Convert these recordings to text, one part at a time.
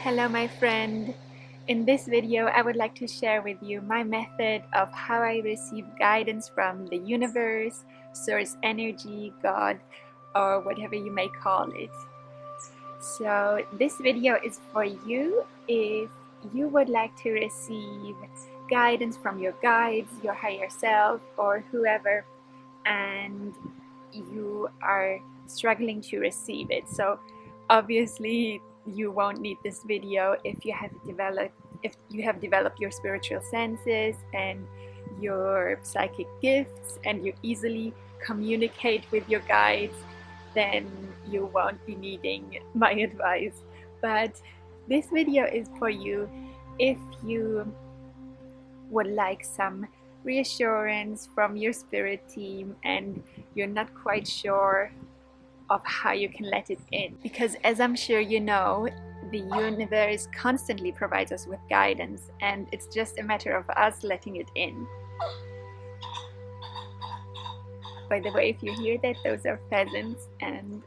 Hello my friend. In this video I would like to share with you my method of how I receive guidance from the universe, source energy, God, or whatever you may call it. So this video is for you if you would like to receive guidance from your guides, your higher self, or whoever, and you are struggling to receive it. So obviously you won't need this video if you have developed your spiritual senses and your psychic gifts and you easily communicate with your guides. Then you won't be needing my advice. But this video is for you if you would like some reassurance from your spirit team and you're not quite sure of how you can let it in. Because as I'm sure you know, the universe constantly provides us with guidance, and it's just a matter of us letting it in. By the way, if you hear that, those are pheasants, and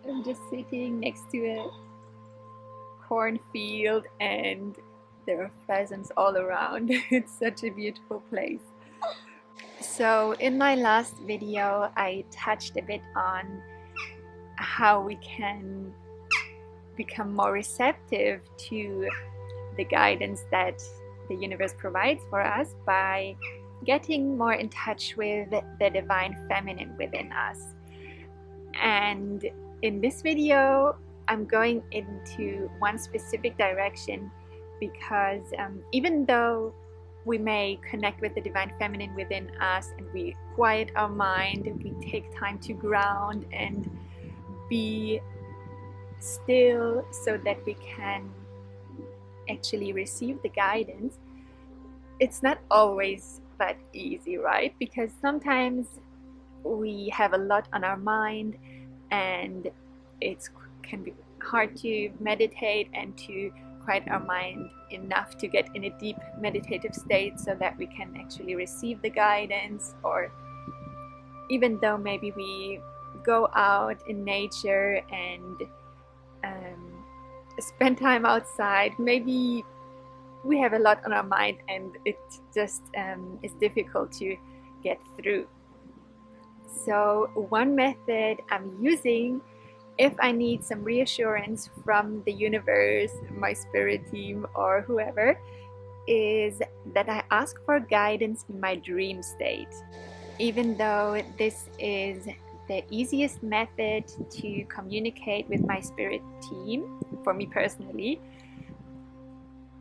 I'm just sitting next to a cornfield and there are pheasants all around. It's such a beautiful place. So in my last video I touched a bit on how we can become more receptive to the guidance that the universe provides for us by getting more in touch with the divine feminine within us. And in this video I'm going into one specific direction because even though we may connect with the divine feminine within us and we quiet our mind, we take time to ground and be still so that we can actually receive the guidance, it's not always that easy, right? Because sometimes we have a lot on our mind and it can be hard to meditate and to quiet our mind enough to get in a deep meditative state so that we can actually receive the guidance. Or even though maybe we go out in nature and spend time outside, maybe we have a lot on our mind and it just is difficult to get through. So one method I'm using if I need some reassurance from the universe, my spirit team, or whoever, is that I ask for guidance in my dream state. Even though this is the easiest method to communicate with my spirit team, for me personally,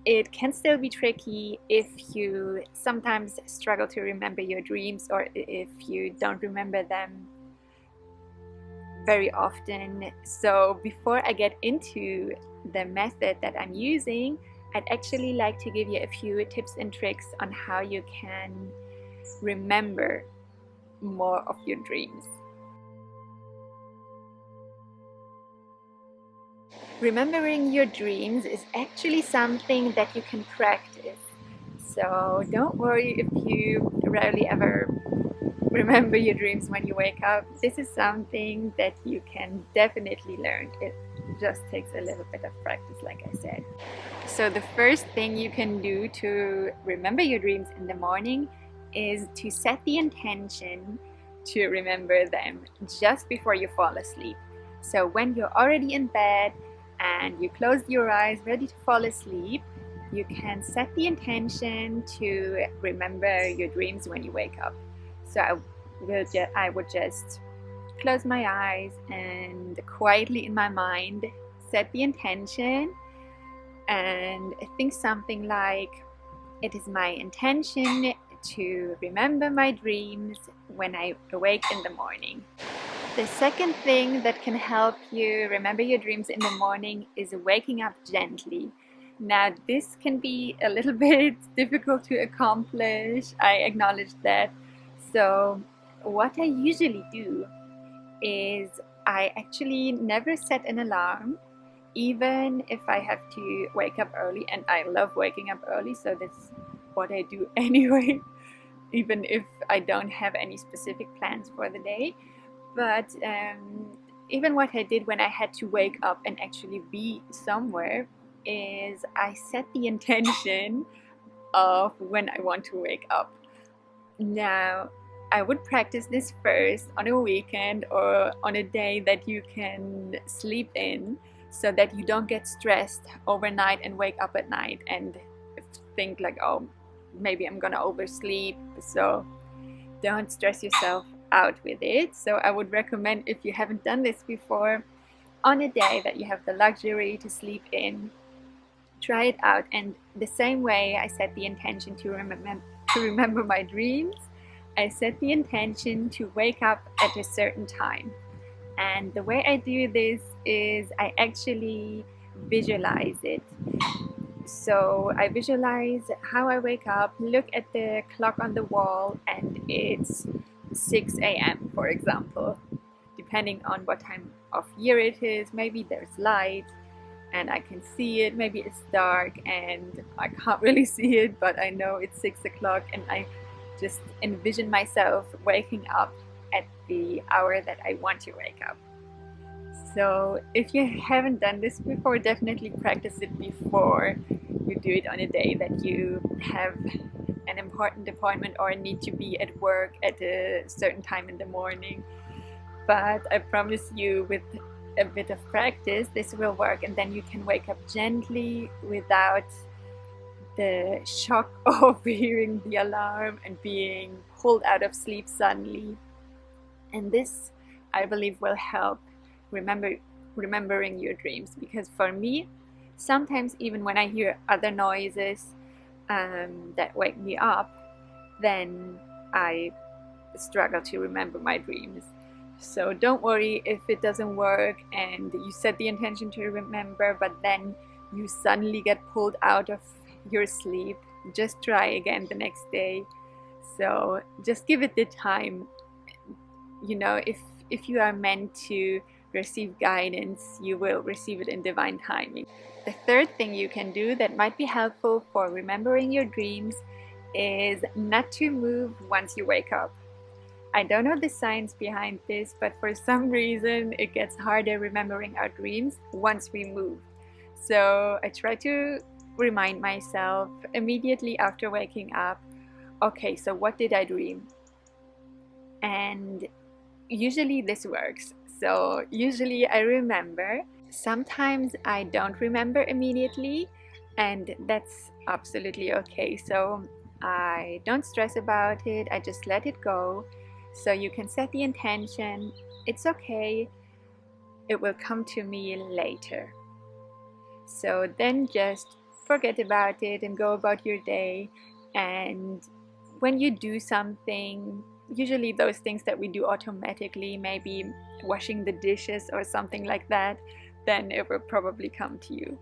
it can still be tricky if you sometimes struggle to remember your dreams or if you don't remember them very often. So before I get into the method that I'm using, I'd actually like to give you a few tips and tricks on how you can remember more of your dreams. Remembering your dreams is actually something that you can practice. So don't worry if you rarely ever remember your dreams when you wake up. This is something that you can definitely learn. It just takes a little bit of practice, like I said. So the first thing you can do to remember your dreams in the morning is to set the intention to remember them just before you fall asleep. So when you're already in bed and you close your eyes ready to fall asleep, you can set the intention to remember your dreams when you wake up. So I would just close my eyes and quietly in my mind set the intention and think something like, it is my intention to remember my dreams when I awake in the morning. The second thing that can help you remember your dreams in the morning is waking up gently. Now this can be a little bit difficult to accomplish, I acknowledge that. So what I usually do is I actually never set an alarm, even if I have to wake up early, and I love waking up early, so that's what I do anyway, even if I don't have any specific plans for the day. But even what I did when I had to wake up and actually be somewhere is I set the intention of when I want to wake up. Now, I would practice this first on a weekend or on a day that you can sleep in, so that you don't get stressed overnight and wake up at night and think like, oh, maybe I'm gonna oversleep. So don't stress yourself out with it. So I would recommend, if you haven't done this before, on a day that you have the luxury to sleep in, try it out. And the same way I set the intention to remember my dreams, I set the intention to wake up at a certain time. And the way I do this is I actually visualize it. So I visualize how I wake up, look at the clock on the wall, and it's 6 a.m. for example. Depending on what time of year it is, maybe there's light and I can see it, maybe it's dark and I can't really see it, but I know it's 6 o'clock, and I just envision myself waking up at the hour that I want to wake up. So if you haven't done this before, definitely practice it before you do it on a day that you have an important appointment or need to be at work at a certain time in the morning. But I promise you, with a bit of practice, this will work, and then you can wake up gently without the shock of hearing the alarm and being pulled out of sleep suddenly. And this, I believe, will help remembering your dreams, because for me, sometimes even when I hear other noises that wake me up, then I struggle to remember my dreams. So don't worry if it doesn't work and you set the intention to remember, but then you suddenly get pulled out of your sleep. Just try again the next day. So just give it the time. You know, if you are meant to receive guidance, you will receive it in divine timing. The third thing you can do that might be helpful for remembering your dreams is not to move once you wake up. I don't know the science behind this, but for some reason it gets harder remembering our dreams once we move. So I try to remind myself immediately after waking up, okay, so what did I dream? And usually this works. So usually I remember. Sometimes I don't remember immediately, and that's absolutely okay. So I don't stress about it, I just let it go. So you can set the intention, it's okay, it will come to me later. So then just forget about it and go about your day. And when you do something, usually those things that we do automatically, maybe washing the dishes or something like that, then it will probably come to you.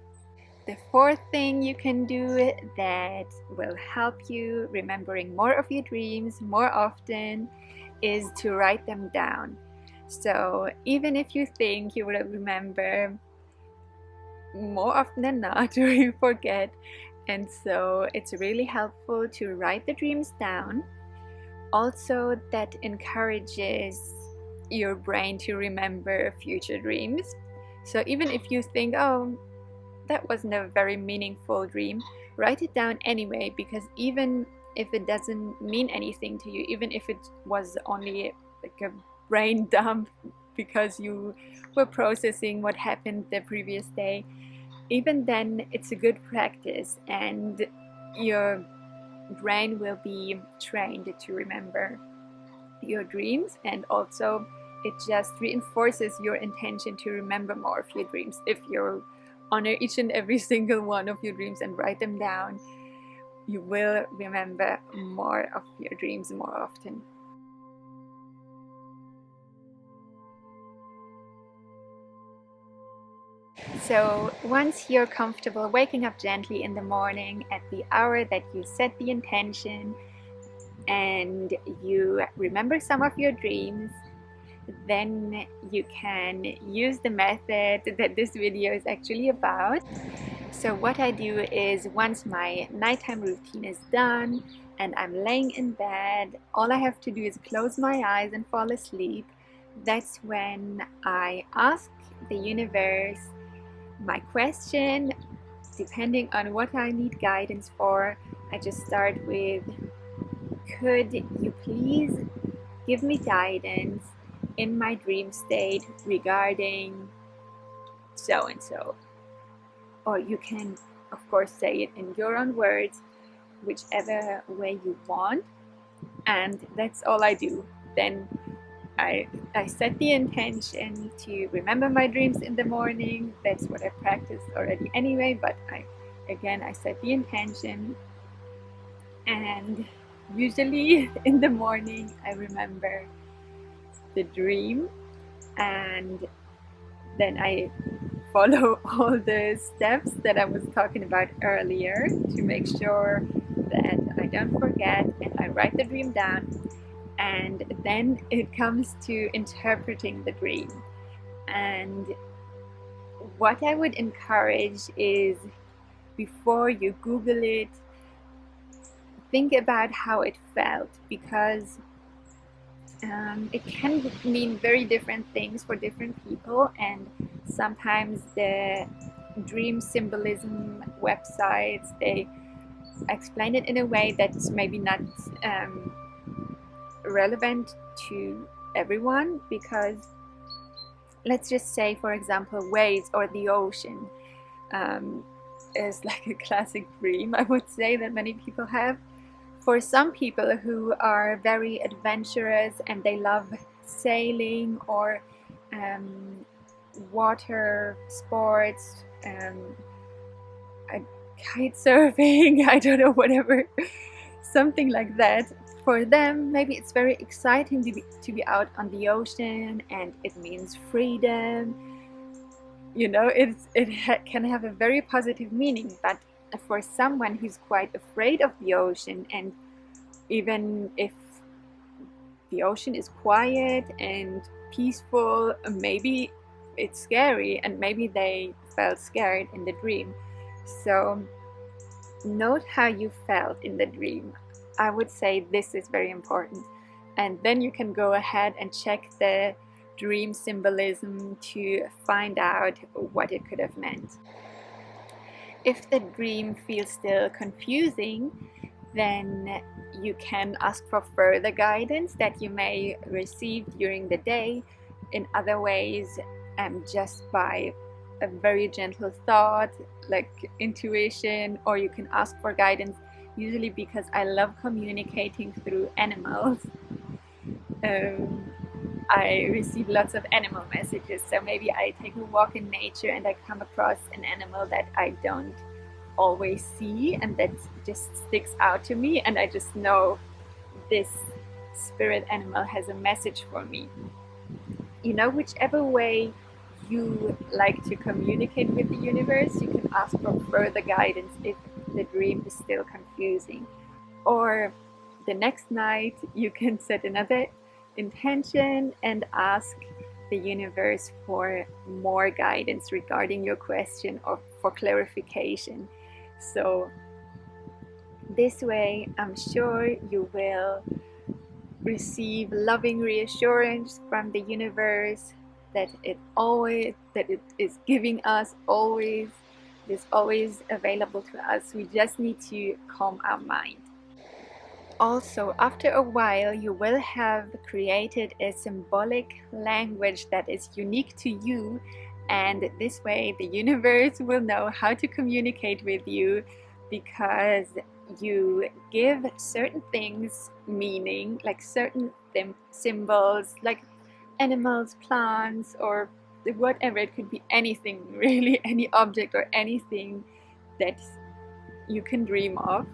The fourth thing you can do that will help you remembering more of your dreams more often is to write them down. So even if you think you will remember, more often than not you forget, and so it's really helpful to write the dreams down. Also, that encourages your brain to remember future dreams. So even if you think, oh, that wasn't a very meaningful dream, write it down anyway, because even if it doesn't mean anything to you, even if it was only like a brain dump because you were processing what happened the previous day, even then it's a good practice, and your brain will be trained to remember your dreams, and also it just reinforces your intention to remember more of your dreams. If you honor each and every single one of your dreams and write them down, you will remember more of your dreams more often. So once you're comfortable waking up gently in the morning at the hour that you set the intention, and you remember some of your dreams, then you can use the method that this video is actually about. So what I do is, once my nighttime routine is done and I'm laying in bed, all I have to do is close my eyes and fall asleep. That's when I ask the universe my question, depending on what I need guidance for, I just start with, could you please give me guidance in my dream state regarding so and so? Or you can, of course, say it in your own words, whichever way you want. And that's all I do. Then I set the intention to remember my dreams in the morning. That's what I practiced already anyway, but I set the intention, and usually in the morning I remember the dream, and then I follow all the steps that I was talking about earlier to make sure that I don't forget, and I write the dream down. And then it comes to interpreting the dream. And what I would encourage is, before you Google it, think about how it felt, because it can mean very different things for different people, and sometimes the dream symbolism websites, they explain it in a way that's maybe not relevant to everyone, because let's just say, for example, waves or the ocean is like a classic dream, I would say, that many people have. For some people who are very adventurous and they love sailing or water sports, kite surfing, I don't know, whatever, something like that. For them, maybe it's very exciting to be out on the ocean, and it means freedom. You know, it can have a very positive meaning. But for someone who's quite afraid of the ocean, and even if the ocean is quiet and peaceful, maybe it's scary, and maybe they felt scared in the dream. So note how you felt in the dream. I would say this is very important. And then you can go ahead and check the dream symbolism to find out what it could have meant. If the dream feels still confusing, then you can ask for further guidance that you may receive during the day in other ways, just by a very gentle thought, like intuition, or you can ask for guidance, usually because I love communicating through animals. I receive lots of animal messages, so maybe I take a walk in nature and I come across an animal that I don't always see, and that just sticks out to me, and I just know this spirit animal has a message for me. You know, whichever way you like to communicate with the universe, you can ask for further guidance if the dream is still confusing. Or the next night you can set another intention and ask the universe for more guidance regarding your question or for clarification. So this way, I'm sure you will receive loving reassurance from the universe that it is giving us always. It is always available to us. We just need to calm our mind. Also, after a while, you will have created a symbolic language that is unique to you, and this way the universe will know how to communicate with you, because you give certain things meaning, like certain symbols, like animals, plants, or whatever. It could be anything, really, any object or anything that you can dream of.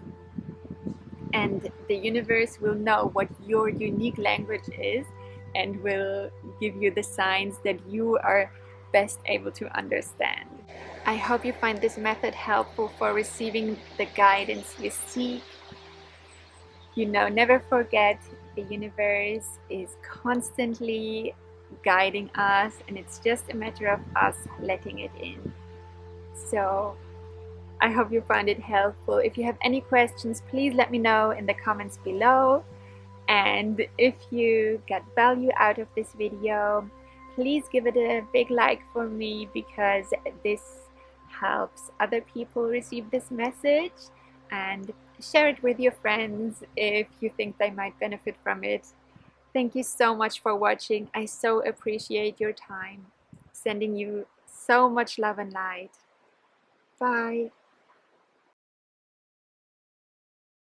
And the universe will know what your unique language is and will give you the signs that you are best able to understand. I hope you find this method helpful for receiving the guidance you seek. You know, never forget, the universe is constantly guiding us, and it's just a matter of us letting it in. So I hope you found it helpful. If you have any questions, please let me know in the comments below. And if you got value out of this video, please give it a big like for me, because this helps other people receive this message, and share it with your friends if you think they might benefit from it. Thank you so much for watching. I so appreciate your time. Sending you so much love and light. Bye.